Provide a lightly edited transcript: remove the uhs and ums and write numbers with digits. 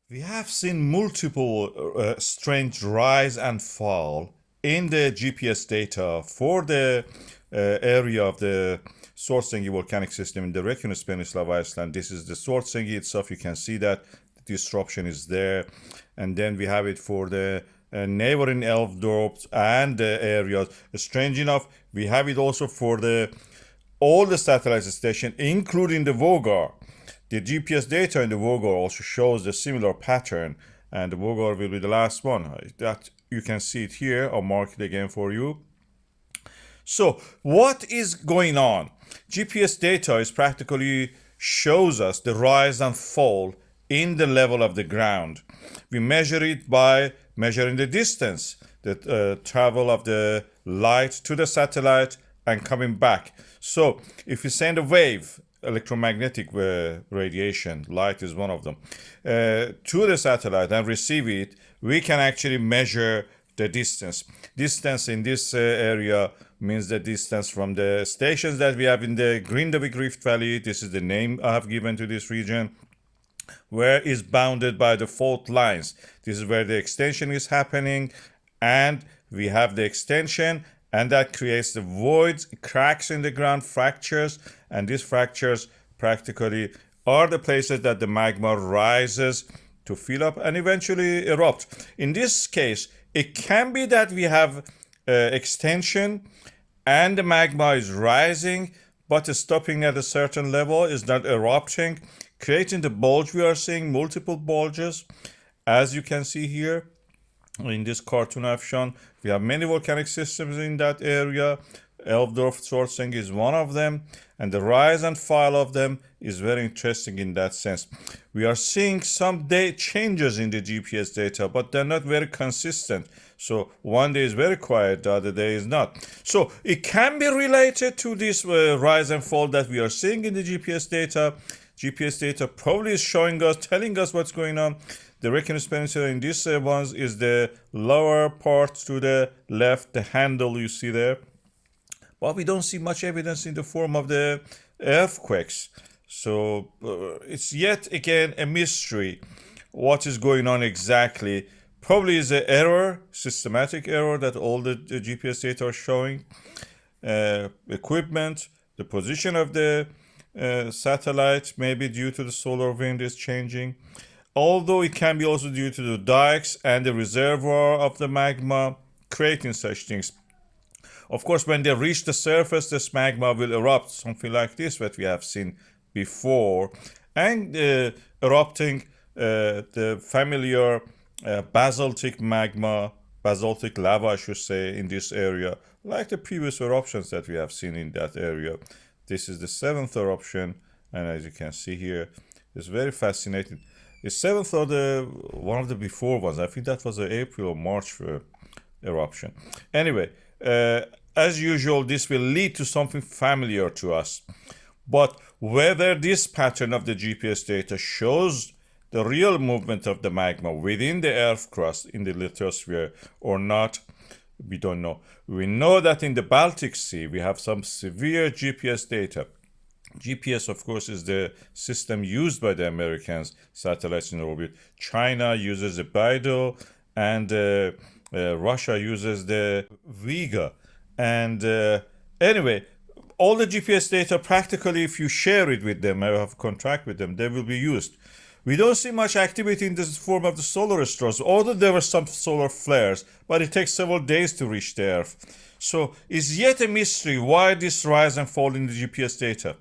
We have seen multiple strange rise and fall in the GPS data for the area of the Svartsengi volcanic system in the Reykjanes Peninsula of Iceland. This is the Svartsengi itself. You can see that the disruption is there. And then we have it for the neighboring Elfdorps and the areas. Strange enough, we have it also for the all the satellite stations, including the Vogar. The GPS data in the Vogar also shows the similar pattern, and the Vogar will be the last one. That you can see it here. I'll mark it again for you. So, what is going on? GPS data is practically shows us the rise and fall in the level of the ground. We measure it by measuring the distance, the travel of the light to the satellite and coming back. So, if you send a wave, electromagnetic radiation, light is one of them, to the satellite and receive it, we can actually measure the distance. Distance in this area means the distance from the stations that we have in the Grindavik Rift Valley. This is the name I have given to this region, where is bounded by the fault lines. This is where the extension is happening, and we have the extension, and that creates the voids, cracks in the ground, fractures, and these fractures practically are the places that the magma rises to fill up and eventually erupt. In this case, it can be that we have extension and the magma is rising, but is stopping at a certain level, is not erupting, creating the bulge. We are seeing multiple bulges, as you can see here. In this cartoon I've shown, we have many volcanic systems in that area. Elfdorf Svartsengi is one of them, and the rise and fall of them is very interesting in that sense. We are seeing some changes in the GPS data, but they're not very consistent. So one day is very quiet, the other day is not. So it can be related to this rise and fall that we are seeing in the GPS data. GPS data probably is showing us, telling us what's going on. The Reykjanes Peninsula in this ones is the lower part to the left, the handle you see there. But we don't see much evidence in the form of the earthquakes. So it's yet again a mystery. What is going on exactly? Probably is an error, systematic error that all the GPS data are showing. Equipment, the position of the satellite, maybe due to the solar wind is changing. Although it can be also due to the dikes and the reservoir of the magma creating such things. Of course, when they reach the surface, this magma will erupt, something like this, what we have seen before, and erupting the familiar basaltic magma, basaltic lava, I should say, in this area, like the previous eruptions that we have seen in that area. This is the seventh eruption, and as you can see here, it's very fascinating. The seventh or the one of the before ones, I think that was an April or March eruption. Anyway, as usual, this will lead to something familiar to us. But whether this pattern of the GPS data shows the real movement of the magma within the earth crust in the lithosphere or not, we don't know. We know that in the Baltic Sea, we have some severe GPS data. GPS, of course, is the system used by the Americans, satellites in orbit. China uses the Beidou, and Russia uses the Vega. And anyway, all the GPS data, practically, if you share it with them, or have contract with them, they will be used. We don't see much activity in the form of the solar storms, although there were some solar flares, but it takes several days to reach the Earth. So it's yet a mystery why this rise and fall in the GPS data.